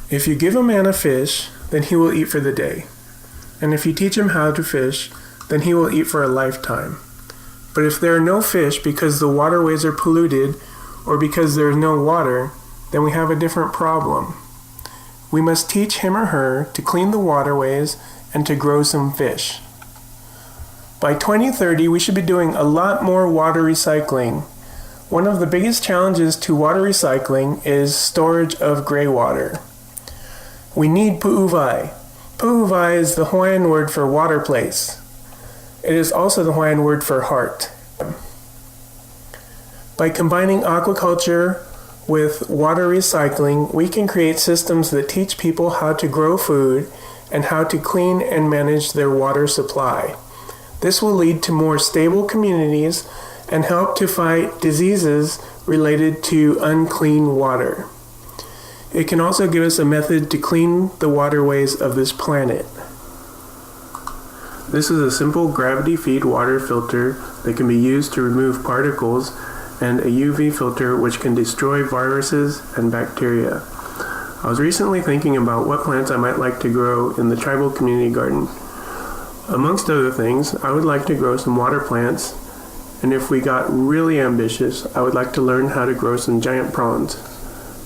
If you give a man a fish, then he will eat for the day. And if you teach him how to fish, then he will eat for a lifetime. But if there are no fish because the waterways are polluted or because there is no water, then we have a different problem. We must teach him or her to clean the waterways and to grow some fish. By 2030, we should be doing a lot more water recycling. One of the biggest challenges to water recycling is storage of gray water. We need puuWai. PuuWai is the Hawaiian word for water place. It is also the Hawaiian word for heart. By combining aquaculture with water recycling, we can create systems that teach people how to grow food and how to clean and manage their water supply. This will lead to more stable communities and help to fight diseases related to unclean water. It can also give us a method to clean the waterways of this planet. This is a simple gravity-feed water filter that can be used to remove particles and a UV filter which can destroy viruses and bacteria. I was recently thinking about what plants I might like to grow in the tribal community garden. Amongst other things, I would like to grow some water plants, and if we got really ambitious, I would like to learn how to grow some giant prawns.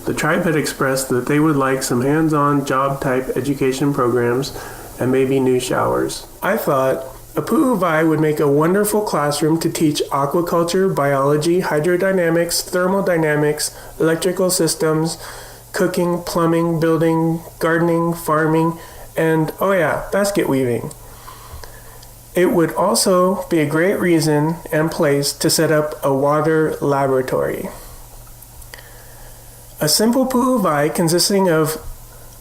The tribe had expressed that they would like some hands-on job-type education programs and maybe new showers. I thought a puuWai would make a wonderful classroom to teach aquaculture, biology, hydrodynamics, thermodynamics, electrical systems, cooking, plumbing, building, gardening, farming, and, basket weaving. It would also be a great reason and place to set up a water laboratory. A simple puuWai consisting of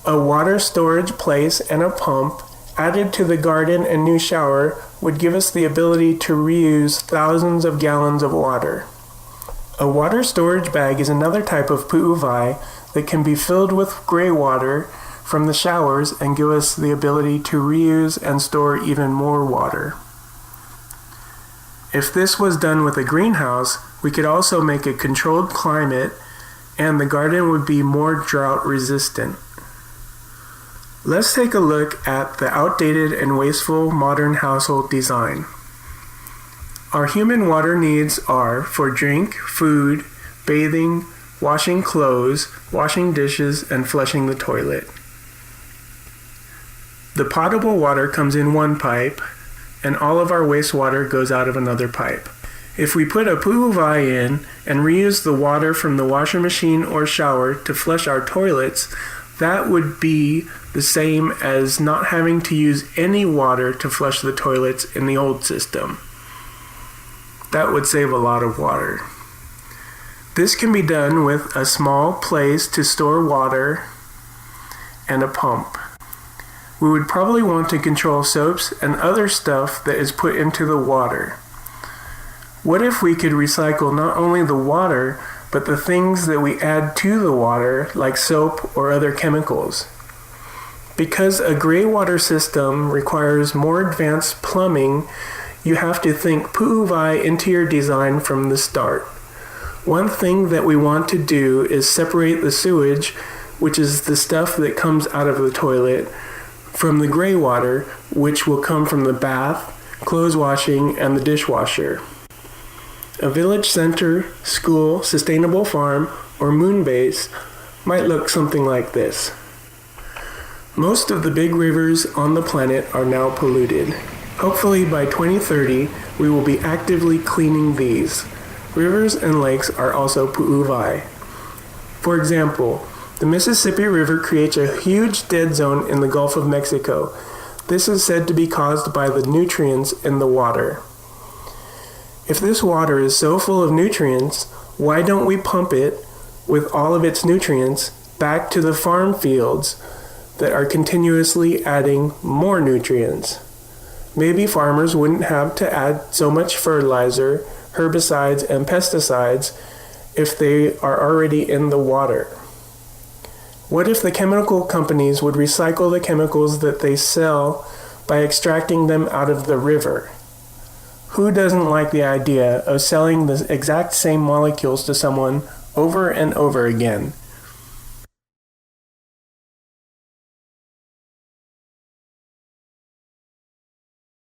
a water storage place and a pump added to the garden and new shower would give us the ability to reuse thousands of gallons of water. A water storage bag is another type of puuWai that can be filled with gray water from the showers and give us the ability to reuse and store even more water. If this was done with a greenhouse, we could also make a controlled climate and the garden would be more drought resistant. Let's take a look at the outdated and wasteful modern household design. Our human water needs are for drink, food, bathing, washing clothes, washing dishes, and flushing the toilet. The potable water comes in one pipe, and all of our wastewater goes out of another pipe. If we put a puuWai in and reuse the water from the washer machine or shower to flush our toilets, that would be the same as not having to use any water to flush the toilets in the old system. That would save a lot of water. This can be done with a small place to store water and a pump. We would probably want to control soaps and other stuff that is put into the water. What if we could recycle not only the water, but the things that we add to the water, like soap or other chemicals? Because a gray water system requires more advanced plumbing, you have to think puuWai into your design from the start. One thing that we want to do is separate the sewage, which is the stuff that comes out of the toilet, from the gray water, which will come from the bath, clothes washing, and the dishwasher. A village center, school, sustainable farm, or moon base might look something like this. Most of the big rivers on the planet are now polluted. Hopefully by 2030, we will be actively cleaning these. Rivers and lakes are also puuWai. For example, the Mississippi River creates a huge dead zone in the Gulf of Mexico. This is said to be caused by the nutrients in the water. If this water is so full of nutrients, why don't we pump it with all of its nutrients back to the farm fields that are continuously adding more nutrients? Maybe farmers wouldn't have to add so much fertilizer, herbicides, and pesticides if they are already in the water. What if the chemical companies would recycle the chemicals that they sell by extracting them out of the river? Who doesn't like the idea of selling the exact same molecules to someone over and over again?